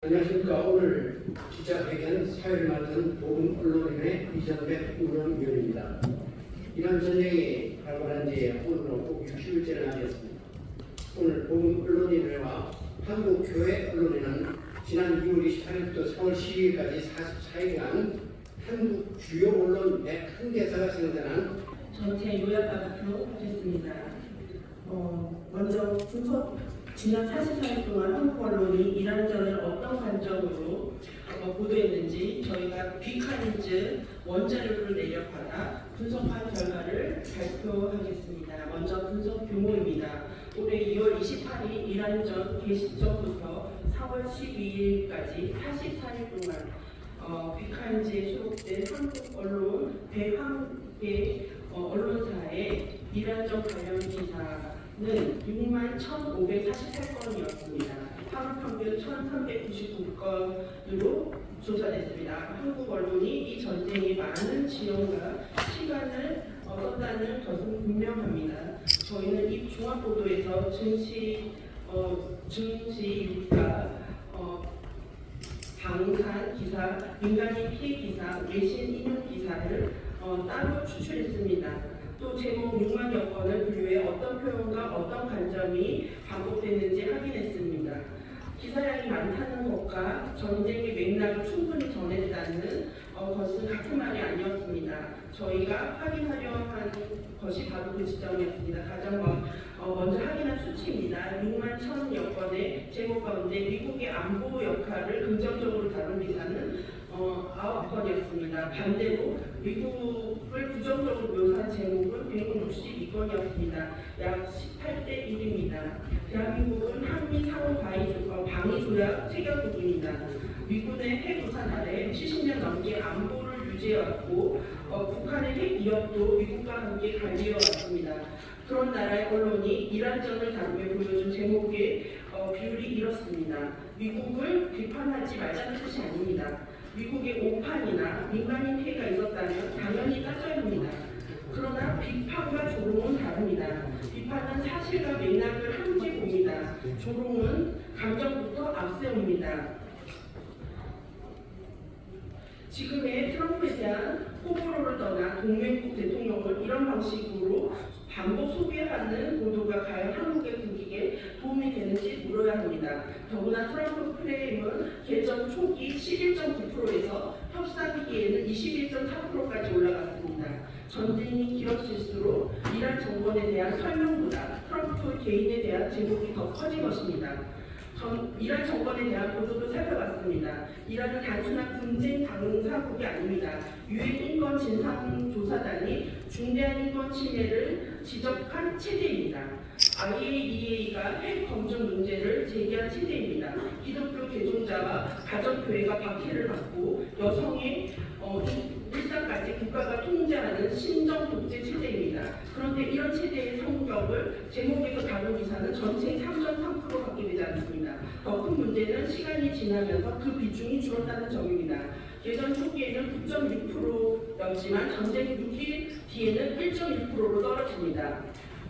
안녕하십니까. 오늘 기자회견 사회를 맡은 보금언론인의 이정백 운영위원입니다. 이란 전쟁이 발발한 지 오늘로 60일째를 맞이했습니다. 오늘 보금언론인회와 한국교회 언론인은 지난 2월 28일부터 4월 12일까지 44일간 한국 주요 언론 101개사가 생산한 전체 요약 발표하겠습니다. 먼저 지난 44일 동안 한국 언론이 이란전을 어떤 관점으로 보도했는지 저희가 빅카니즈 원자료를 내려받아 분석한 결과를 발표하겠습니다. 먼저 분석 규모입니다. 올해 2월 28일 이란전 개시 시점부터 4월 12일까지 44일 동안 빅카니즈에 수록된 한국 언론 101개 언론사의 이란전 관련 기사는 6만 1,548건이었습니다. 하루 평균 1,399건으로 조사됐습니다. 한국 언론이 이 전쟁에 많은 지원과 시간을 썼다는 것은 분명합니다. 저희는 이 종합보도에서 증시 유가, 방산 기사, 민간인 피해 기사, 외신 인용 기사를 따로 추출했습니다. 또 제목 6만여 건을 분류해 어떤 표현과 어떤 관점이 반복되는지 확인했습니다. 기사량이 많다는 것과 전쟁의 맥락을 충분히 전했다는 것은 같은 말이 아니었습니다. 저희가 확인하려 한 것이 바로 그 지점이었습니다. 가장 먼저 확인한 수치입니다. 6만 1,000여 건의 제목 가운데 미국의 안보 역할을 긍정적으로 다룬 기사는 9건이었습니다. 반대로 미국을 부정적으로 묘사한 제목은 162건이었습니다. 약 18대 1입니다. 대한민국은 한미 상호 방위 조약 체결 부분입니다. 미군의 핵 우산 아래 70년 넘게 안보를 유지해왔고 북한의 핵 위협도 미국과 함께 관리해왔습니다. 그런 나라의 언론이 이란전을 다루며 보여준 제목의 비율이 이렇습니다. 미국을 비판하지 말자는 뜻이 아닙니다. 미국의 오판이나 민간인 피해가 있었다면 당연히 따져야 합니다. 그러나 비판과 조롱은 다릅니다. 비판은 사실과 맥락을 함께 봅니다. 조롱은 감정부터 앞세웁니다. 지금의 트럼프에 대한 호불호를 떠나 동맹국 대통령을 이런 방식으로 반복 소개하는 보도가 과연 한국의 국익에 도움이 되는지 물어야 합니다. 더구나 트럼프 프레임은 개전 초기 11.9%에서 협상기에는 21.4%까지 올라갔습니다. 전쟁이 길어질수록 이란 정권에 대한 설명보다 트럼프 개인에 대한 제목이 더 커진 것입니다. 이란 정권에 대한 보도도 살펴봤습니다. 이란은 단순한 분쟁 당사국이 아닙니다. 유엔 인권 진상조사단이 중대한 인권 침해를 지적한 체제입니다. IAEA가 핵 검증 문제를 제기한 체제입니다. 기독교 개종자와 가정교회가 박해를 받고 여성의 일상까지 국가가 통제하는 신정 독재 체제입니다. 그런데 이런 체제의 성격을 제목에서 다룬 기사는 전체의 3.3%밖에 되지 않습니다. 더 큰 문제는 시간이 지나면서 그 비중이 줄었다는 점입니다. 개전 초기에는 9.6%였지만 전쟁 6일 뒤에는 1.1%로 떨어집니다.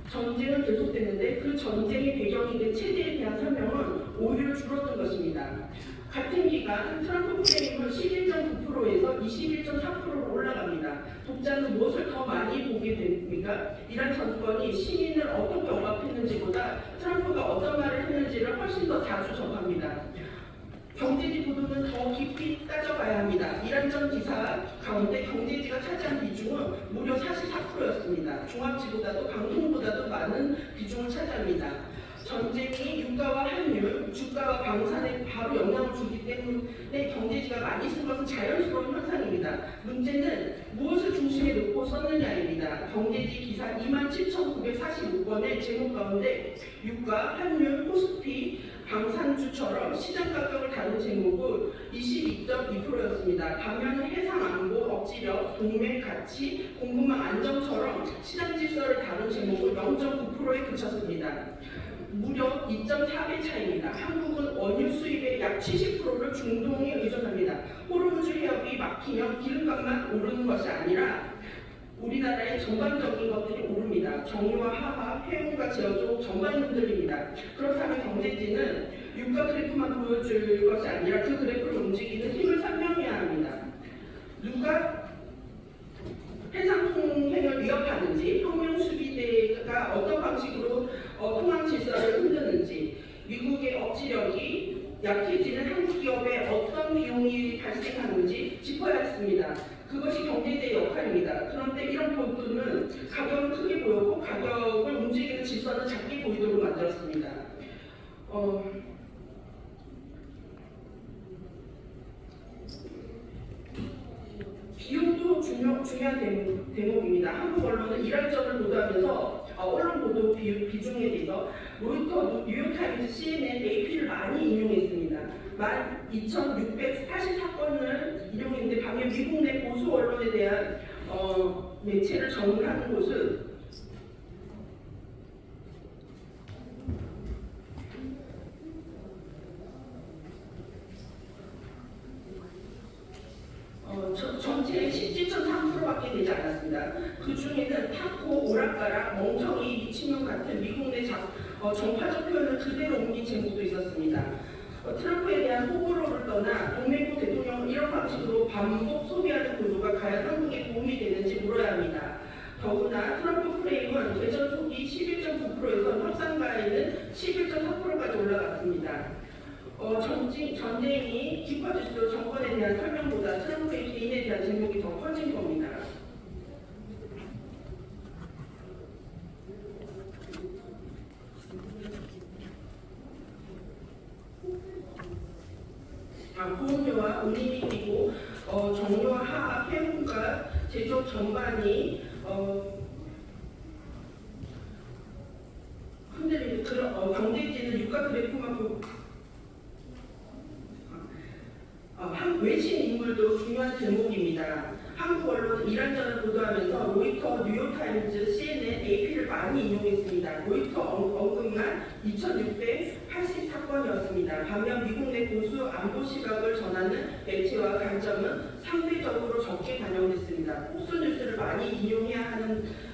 전쟁은 계속되는데 그 전쟁의 배경이 된 체제에 대한 설명은 오히려 줄어든 것입니다. 같은 기간 트럼프 프레임은 11.9%에서 21.4%로 올라갑니다. 독자는 무엇을 더 많이 보게 됩니까? 이란 정권이 시민을 어떻게 억압했는지보다 트럼프가 어떤 말을 했는지를 훨씬 더 자주 접합니다. 경제지 보도는 더 깊이 따져봐야 합니다. 이란전 기사 가운데 경제지가 차지한 비중은 무려 44%였습니다. 종합지보다도 방송보다도 많은 비중을 차지합니다. 전쟁이 유가와 환율, 주가와 방산에 바로 영향을 주기 때문에 경제지가 많이 쓴 것은 자연스러운 현상입니다. 문제는 무엇을 중심에 놓고 썼느냐입니다. 경제지 기사 27,946건의 제목 가운데 유가, 환율, 코스피, 방산주처럼 시장 가격을 다룬 제목은 22.2%였습니다. 반면에 해상 안보, 억지력, 동맹 가치, 공급망 안정처럼 시장 질서를 다룬 제목은 0.9%에 그쳤습니다. 무려 2.4배 차이입니다. 한국은 원유 수입의 약 70%를 중동에 의존합니다. 호르무즈 해협이 막히면 기름값만 오르는 것이 아니라 우리나라의 전반적인 것들이 오릅니다. 정유와 화학, 해운과 제어조 전반이 흔들립니다. 그렇다면 경제지는 유가 그래프만 보여줄 것이 아니라 그 그래프를 움직이는 힘을 설명해야 합니다. 누가 해상 통행을 위협하는지, 혁명 수비대가 어떤 방식으로 통항 질서를 흔드는지, 미국의 억지력이 약해지는 한국 기업에 어떤 비용이 발생하는지 짚어야 했습니다. 그것이 경제제의 역할입니다. 그런데 이런 보도는 가격은 크게 보였고 가격을 움직이는 질서는 작게 보이도록 만들었습니다. 비용도 중요한 대목입니다. 한국 언론은 이런 점을 보도하면서 언론 보도 비중에 대해서 로이터, 뉴욕타임즈, CNN, AP를 많이 인용했습니다. 12,684건을 인용했는데 반면 미국 내 보수 언론에 대한 매체를 전문하는 곳은 전체의 17.3%밖에 되지 않았습니다. 그 중에는 타코, 오락가락, 멍청이, 미친놈 같은 미국 내 정파적 표현을 그대로 옮긴 제목도 있었습니다. 트럼프에 대한 호불호를 떠나 동맹국 대통령은 이런 방식으로 반복 소비하는 보도가 과연 한국에 도움이 되는지 물어야 합니다. 더구나 트럼프 프레임은 개전 초기 11.9%에서 협상가에는 11.4%까지 올라갔습니다. 전쟁이 깊어질수록 정권에 대한 설명보다 트럼프의 개인에 대한 제목이 더 커진 겁니다. 보험료와 운임이 끼고 정료와 하합, 해운과 제조 전반이 흔들리는 그런 경제지는 유가 그래프만 보고 외신 인물도 중요한 대목입니다. 한국 언론은 이런저런 보도하면서 로이터, 뉴욕타임즈, CNN, AP를 많이 인용했습니다. 로이터 언급만 2,684건이었습니다. 반면 미국 내 보수 안보 시각을 전하는 매체와 관점은 상대적으로 적게 반영됐습니다. 폭스뉴스를 많이 인용해야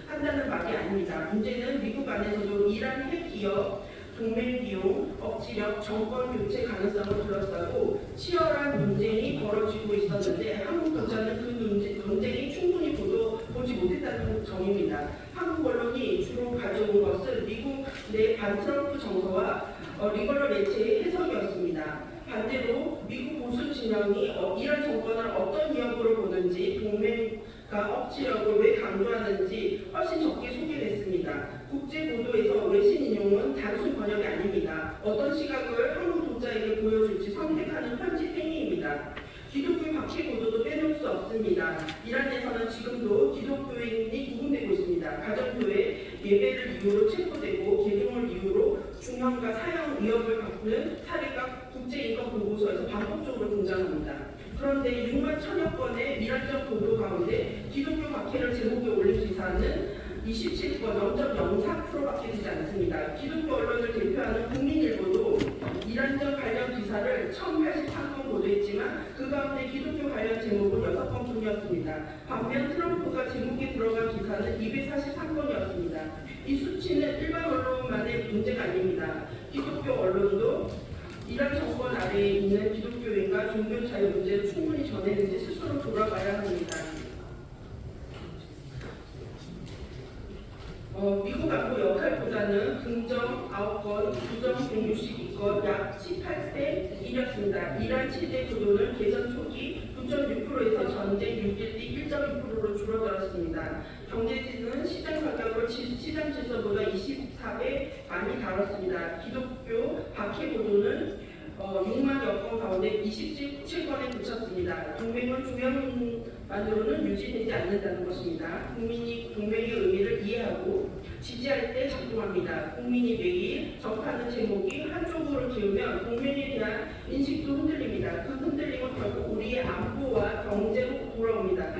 한다는 말이 아닙니다. 문제는 미국 안에서도 이란 핵기업, 동맹 비용, 억지력, 정권 교체 가능성을 둘러싸고 치열한 논쟁이 벌어지고 있었는데 한국 독자는 그 논쟁이 충분히 보지 못했다는 점입니다. 한국 언론이 주로 가져온 것은 미국 내 반트럼프 정서와 리버럴 매체의 해석이었습니다. 반대로 미국 보수 진영이 이런 정권을 어떤 위협으로 보는지, 동맹과 억지력을 왜 강조하는지 훨씬 적게 소개됐습니다. 국제 보도에서 외신 인용은 단순 번역이 아닙니다. 어떤 시각을 한국 독자에게 보여줄지 선택하는 편집 행위입니다. 기독교 박해 보도도 빼놓을 수 없습니다. 이란에서는 지금도 기독교인이 구금되고 있습니다. 가정교회 예배를 이유로 체포되고 개종을 이유로 중형과 사형 위협을 받는 사례가 국제인권보고서에서 반복적으로 등장합니다. 그런데 6만 천여 건의 이란적 보도 가운데 기독교 박해를 제목에 올린 기사는 27건, 0.04%밖에 되지 않습니다. 기독교 언론을 대표하는 국민일보도 이란적 관련 기사를 1083건 보도했지만 그 가운데 기독교 관련 제목은 6건뿐이었습니다. 반면 트럼프가 제목에 들어간 기사는 243건이었습니다. 이 수치는 일반 언론만의 문제가 아닙니다. 기독교 언론도 이란 정권 아래에 있는 기독교인과 종교 자유 문제를 충분히 전했는지 스스로 돌아봐야 합니다. 미국 안보 역할보다는 긍정 9건, 부정 162건, 약 18대 1이었습니다. 이란 최대 보도는 개전 초기 9.6%에서 전쟁 6일 뒤 1.2%로 줄어들었습니다. 경제지는 시장 가격을 시장 질서보다 24배 많이 다뤘습니다. 기독교 박해 보도는 6만여 건 가운데 27건에 그쳤습니다. 동맹은 조명만으로는 유지되지 않는다는 것입니다. 국민이 동맹의 의미를 이해하고 지지할 때 작동합니다. 국민이 매일 접하는 제목이 한쪽으로 기우면 동맹에 대한 인식도 흔들립니다. 그 흔들림은 결국 우리의 안보와 경제로 돌아옵니다.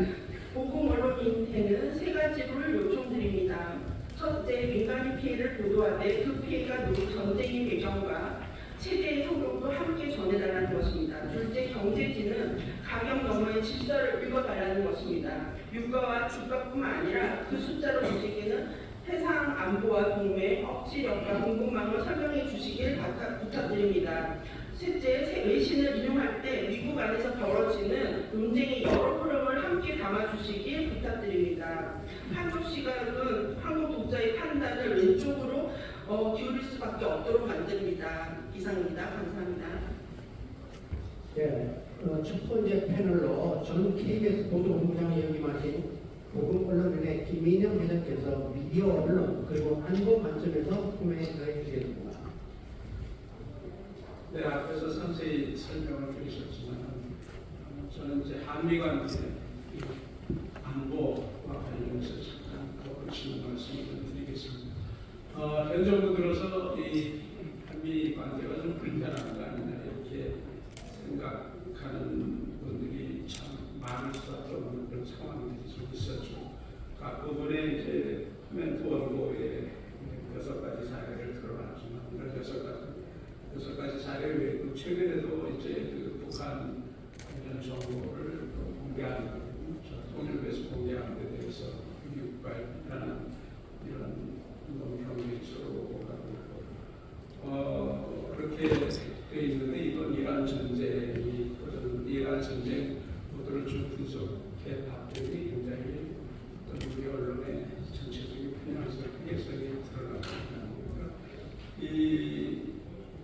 보공 언론인에는 세 가지를 요청드립니다. 첫째, 민간인 피해를 보도하되 그 피해가 누구 전쟁의 배경과 최대의 성공도 함께 전해달라는 것입니다. 둘째, 경제지는 가격 너머의 질서를 읽어달라는 것입니다. 유가와 주가뿐만 아니라 그 숫자로 움직이는 해상 안보와 동맹, 억지력과 공급망을 설명해 주시길 부탁드립니다. 셋째, 외신을 인용할 때 미국 안에서 벌어지는 논쟁의 여러 흐름을 함께 담아주시길 부탁드립니다. 한국 시각은 한국 독자의 판단을 왼쪽으로 기울일 수밖에 없도록 만듭니다. 이상입니다. 감사합니다. 네, 첫 번째 패널로 전 KBS 보도본부장이 역임하신 보건언론인의 김인영 회장께서 미디어 언론 그리고 안보 관점에서 구매해 주시겠습니다. 네, 앞에서 상세히 설명을 드리셨지만 저는 이제 한미 관계 안보와 관련해서 잠깐 더 거치는 말씀을 드리겠습니다. 현 정부 들어서 이 한미 관계가 좀 불편한 거 아니냐 이렇게 생각하는 분들이 참 많을 수밖에 없는 그런 상황들이 좀 있었죠. 각 부분에 이제 코멘트 원고에 6가지 사례를 들어놨지만 이런 6가지 사례 외에도 최근에도 이제 그 북한 관련 정보를 공개하는 통일부에서 공개하는 데 대해서 미국과 비판하는 이런 논평이 있고 그렇게 돼 있는데 이번 이란 전쟁이 이란 전쟁 모두를 좀 분석해 봤더니 굉장히 우리 언론의 전체적인 편향성이 드러납니다. 이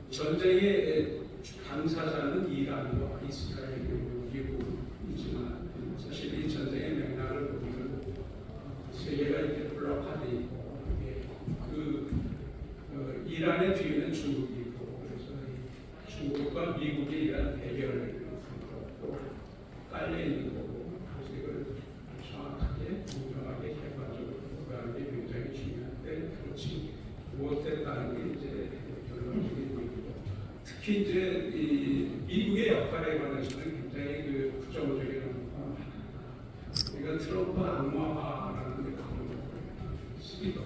전쟁의 당사자는 이란과 이스라엘 그리고 미국이지만 사실 이 전쟁의 맥락을 보면 세계가 이렇게 블록화돼 있고 이란의 뒤에는 중국이 있고 그래서 중국과 미국이 이란 대결을 깔려 있는 거고 그래서 이걸 정확하게 공정하게 객관적으로 보고하는 게 굉장히 중요한데 그렇지 못했다는 게 이제 결론적인 얘기고 특히 이제 이 미국의 역할에 관해서는 굉장히 그 부정적인 우리가 트럼프 악마화라는 게 쓰기도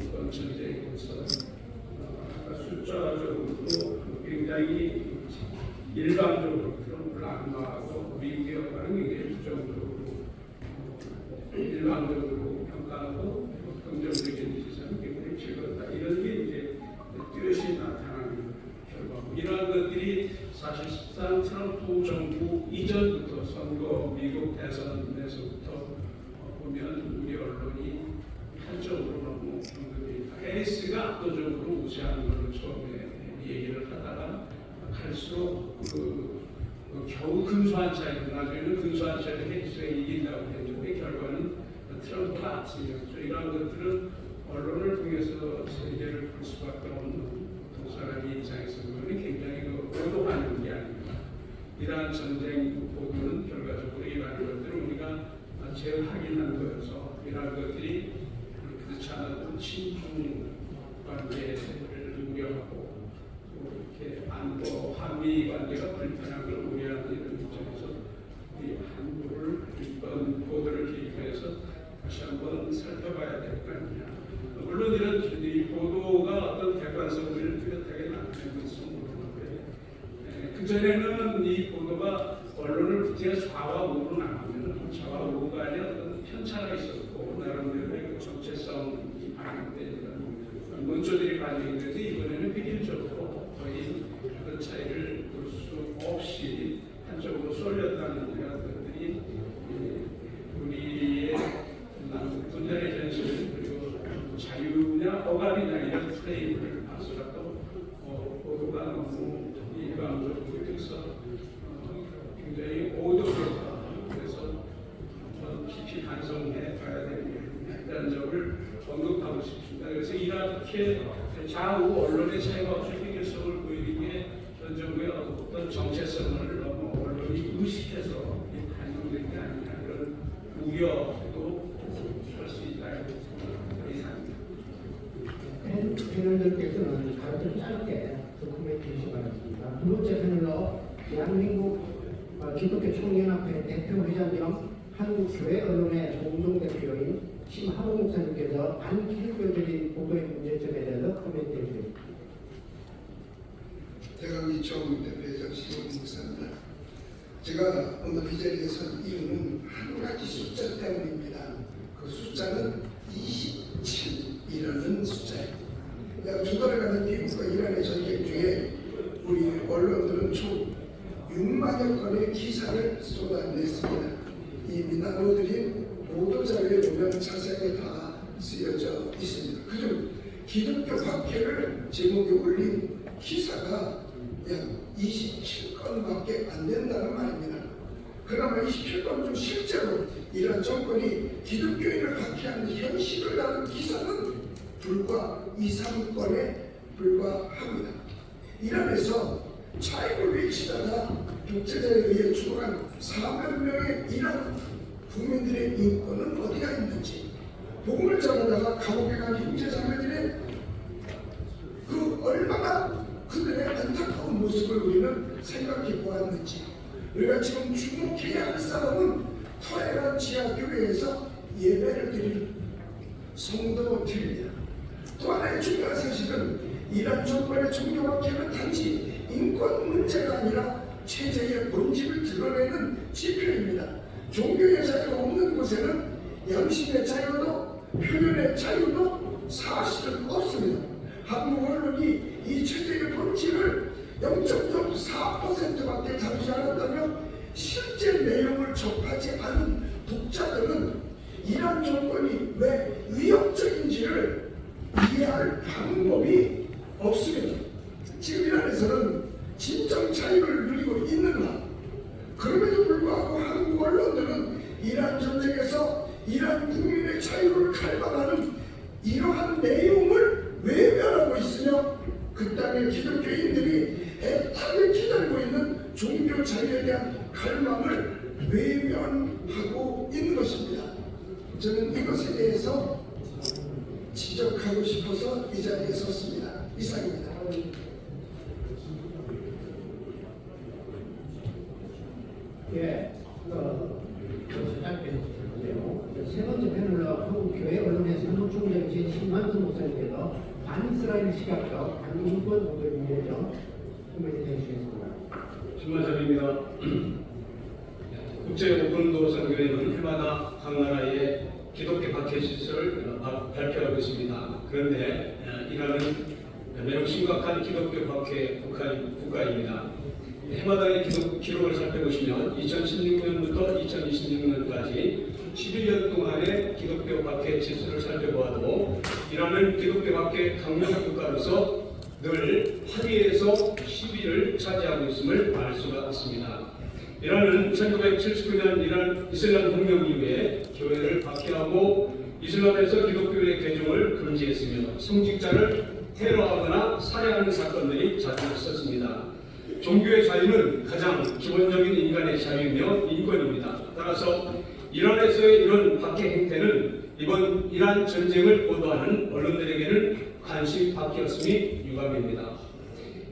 이번 전쟁에서 숫자적으로도 굉장히 일반적으로 트럼프를 악마하고 미국의 역할은 굉장히 부정적으로 일반적으로 평가하고 긍정적인 시선이 굉장히 적었다. 이런 게 이제 뚜렷이 나타나는 결과고 이러한 것들이 사실상 트럼프 정부 이전부터 선거 미국 대선에서부터 보면 우리 언론이 한쪽으로 너무 해리스가 압도적으로 우세하는 걸로 처음에 얘기를 하다가 갈수록 겨우 근소한 차이로 나중에는 근소한 차이로 해리스가 이긴다고 했는데 결과는 트럼프가 앞서였죠. 이러한 것들은 언론을 통해서 세계를 볼 수밖에 없는 보통 사람의 입장에서 보면 굉장히 오도하는 게 아닙니다. 이러한 전쟁 보도는 결과적으로 이러한 것들을 우리가 제일 확인한 거여서 이러한 것들이 그렇지 않아도 친중 관계를 우려하고 또 이렇게 안보 한미 관계가 불편한 걸 우려하는 이런 입장에서 우리 한국을 이번 보도를 계기해서 다시 한번 살펴봐야 될 거 아니냐. 물론 이런 이 보도가 어떤 객관성을 뚜렷하게 나타내고 있으면 모르는데 그전에는 이 보도가 언론을 부티가 좌와 우로 나누면 좌와 우가 아니라 어떤 편차가 있었고 나름대로의 그 정체성이 반영된 문조들이 반영되는데 이번에는 획일적으로 거의 그런 차이를 볼 수 없이 한쪽으로 쏠렸다는 그런 것들이 우리의 분열의 현실 그리고 자유냐 억압이냐 이런 프레임을 봐서라도 보도가 너무 일방적으로 돼서 굉장히 오도되다. 그래서 깊이 반성해 봐야 되는 점을 언급하고 싶습니다. 그래서 이렇게 좌우 언론의 차이가 없이 획일성을 보이는 게 현 정부의 어떤 정체성을 너무 언론이 의식해서 반영된 게 아니냐 이런 우려도 할 수 있다. 이상입니다. 패널들께서는 가장 짧게 코멘트 주시기 바랍니다. 두 번째 패널로 대한민국 기독교 총연합회 대표회장 겸 한국교회 언론의 공동대표인 심하봉 목사님께서 반기독교적인 보도의 문제점에 대해서 코멘트해 주십니다. 대강리 총대표회장 심하봉 목사입니다. 제가 오늘 이 자리에 선 이유는 한 가지 숫자 때문입니다. 그 숫자는 27이라는 숫자예요. 약 2달가는 미국과 이란의 전쟁 중에 우리 언론들은 총 6만여 건의 기사를 쏟아냈습니다. 이 민나노들이 보도자료에 보면 자세하게 다 쓰여져 있습니다. 그중 기독교 박해를 제목에 올린 기사가 약 27건밖에 안 된다는 말입니다. 그나마 27건 중 실제로 이란 정권이 기독교인을 박해하는 현실을 다룬 기사는 불과 2~3건에 불과합니다. 이란에서 차익을 외치다가 독재자에 의해 죽어간 4만 명의 이란 국민들의 인권은 어디가 있는지, 복음을 전하다가 감옥에 간 형제자매들의 그 얼마나 그들의 안타까운 모습을 우리는 생각해 보았는지, 우리가 지금 주목해야 할 사람은 테헤란 지하교회에서 예배를 드릴 성도들입니다. 또 하나의 중요한 사실은 이란 정권의 종교 박해는 단지 인권 문제가 아니라 체제의 본질을 드러내는 지표입니다. 종교의 자유가 없는 곳에는 양심의 자유도 표현의 자유도 사실은 없습니다. 한국 언론이 이 체제의 본질을 0.04%밖에 다루지 않았다며 실제 내용을 접하지 않은 독자들은 이란 정권이 왜 위협적인지를 이해할 방법이 없습니다. 지금 이란에서는 진정 자유를 누리고 있는가? 그럼에도 불구하고 한국 언론들은 이란 전쟁에서 이란 국민의 자유를 갈망하는 이러한 내용을 외면하고 있으며 그 땅의 기독교인들이 애타게 기다리고 있는 종교 자유에 대한 갈망을 외면하고 있는 것입니다. 저는 이것에 대해서 지적하고 싶어서 이 자리에 섰습니다. 이상입니다. 예, 짧게 해주세요. 세 번째 패널로 한국 교회 언론의 사무총장이신 신만수 목사님께서 반이스라엘 시각적 반인권 보도에 대해서 코멘트 해주시겠습니다. 신만섭입니다. 국제오픈도 선교회는 해마다 각 나라의 기독교 박해 실수를 발표하고 있습니다. 그런데 이란은 매우 심각한 기독교 박해 국가입니다. 해마다의 기록을 살펴보시면 2016년부터 2026년까지 11년 동안의 기독교 박해 지수를 살펴보아도 이란은 기독교 박해 강력 국가로서 늘 8위에서 10위를 차지하고 있음을 알 수가 있습니다. 이란은 1979년 이란 이슬람 혁명 이후에 교회를 박해하고 이슬람에서 기독교의 개종을 금지했으며 성직자를 테러하거나 살해하는 사건들이 자주 있었습니다. 종교의 자유는 가장 기본적인 인간의 자유이며 인권입니다. 따라서 이란에서의 이런 박해 행태는 이번 이란 전쟁을 보도하는 언론들에게는 관심 밖이었음이 유감입니다.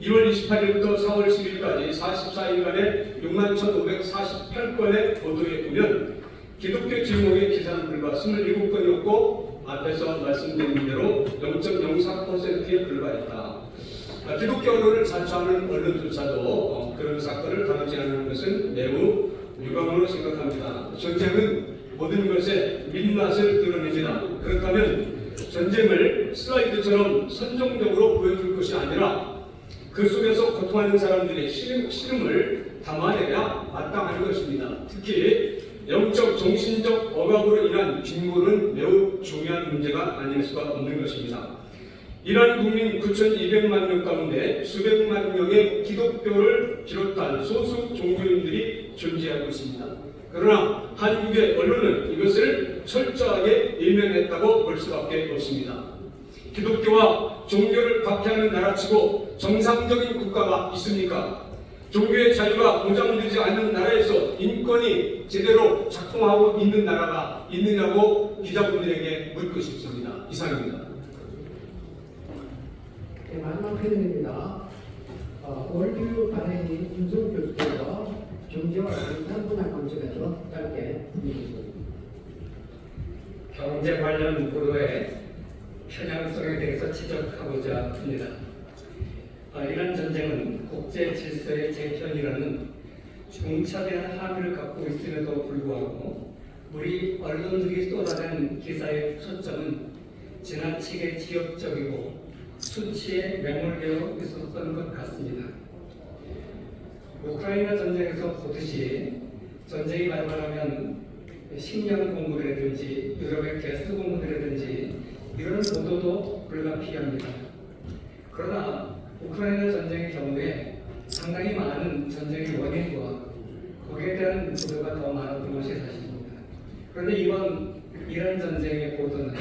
2월 28일부터 4월 10일까지 44일간의 61,548건의 보도에 보면 기독교 제목의 기사는 불과 27건이었고 앞에서 말씀드린 대로 0.04%에 불과했다. 기독교 언론을 자처하는 언론조차도 그런 사건을 다루지 않는 것은 매우 유감으로 생각합니다. 전쟁은 모든 것의 민낯을 드러냅니다. 그렇다면 전쟁을 슬라이드처럼 선정적으로 보여줄 것이 아니라 그 속에서 고통하는 사람들의 시름을 담아내야 마땅한 것입니다. 특히 영적, 정신적 억압으로 인한 빈곤은 매우 중요한 문제가 아닐 수가 없는 것입니다. 이란 국민 9,200만 명 가운데 수백만 명의 기독교를 비롯한 소수 종교인들이 존재하고 있습니다. 그러나 한국의 언론은 이것을 철저하게 일면했다고 볼 수밖에 없습니다. 기독교와 종교를 박해하는 나라치고 정상적인 국가가 있습니까? 종교의 자유가 보장되지 않는 나라에서 인권이 제대로 작동하고 있는 나라가 있느냐고 기자분들에게 묻고 싶습니다. 이상입니다. 네, 마지막 패널입니다. 월드뷰 발행인 김성 교수께서 경제와 산분할 관점에서 짧게 해주시겠습니다. 경제 관련 보도의 편향성에 대해서 지적하고자 합니다. 이란 전쟁은 국제 질서의 재편이라는 중차대한 함의를 갖고 있음에도 불구하고 우리 언론들이 쏟아낸 기사의 초점은 지나치게 지역적이고 수치에 매몰되어 있었던 것 같습니다. 우크라이나 전쟁에서 보듯이 전쟁이 발발하면 식량 공급이라든지 유럽의 가스 공급이라든지 이런 보도도 불가피합니다. 그러나 우크라이나 전쟁의 경우에 상당히 많은 전쟁의 원인과 거기에 대한 보도가 더 많았던 것이 사실입니다. 그런데 이번 이란 전쟁의 보도는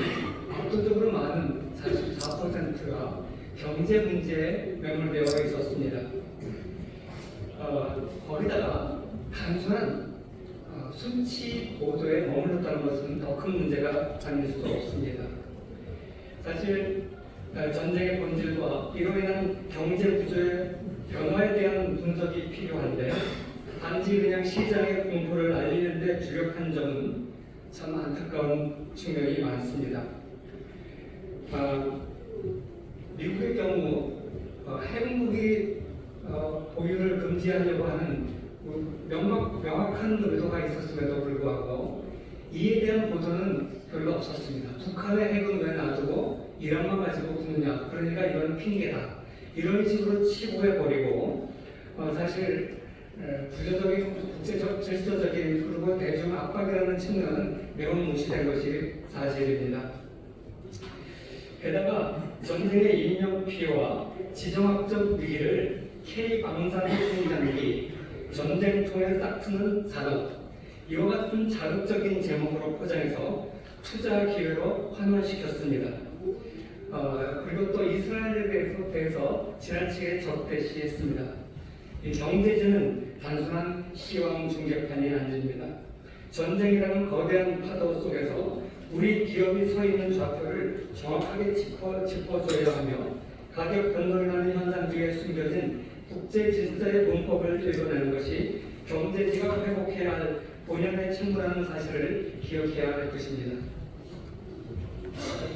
압도적으로 많은 44%가 경제 문제에 매몰되어 있었습니다. 거기다가 단순한 수치 보도에 머물렀다는 것은 더 큰 문제가 아닐 수 없습니다. 사실 전쟁의 본질과 이로 인한 경제 구조의 변화에 대한 분석이 필요한데 단지 그냥 시장의 공포를 알리는 데 주력한 점은 참 안타까운 측면이 많습니다. 미국의 경우 핵무기 보유를 금지하려고 하는 명확한 의도가 있었음에도 불구하고 이에 대한 보도는 별로 없었습니다. 북한의 핵은 왜 놔두고 이란만 가지고 붙느냐, 그러니까 이건 핑계다, 이런 식으로 치부해버리고 사실 구조적인 국제적 질서적인 그리고 대중 압박이라는 측면은 매우 무시된 것이 사실입니다. 게다가 전쟁의 인명 피해와 지정학적 위기를 K방산 생산기, 전쟁통에 싹트는 산업, 이와 같은 자극적인 제목으로 포장해서 투자 기회로 환원시켰습니다. 그리고 또 이스라엘에 대해서 지나치게 적대시했습니다. 이 경제지는 단순한 시황 중계판이 아닙니다. 전쟁이라는 거대한 파도 속에서 우리 기업이 서 있는 좌표를 정확하게 짚어줘야 하며 가격 변동이라는 현상 뒤에 숨겨진 국제 질서의 문법을 읽어내는 것이 경제지가 회복해야 할 본연의 책무라는 사실을 기억해야 할 것입니다.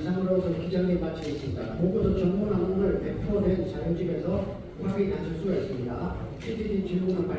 이상으로 기자님 마치겠습니다. 보고서 전문항을 배포된 자료집에서 확인하실 수가 있습니다. PDD 질문은 발표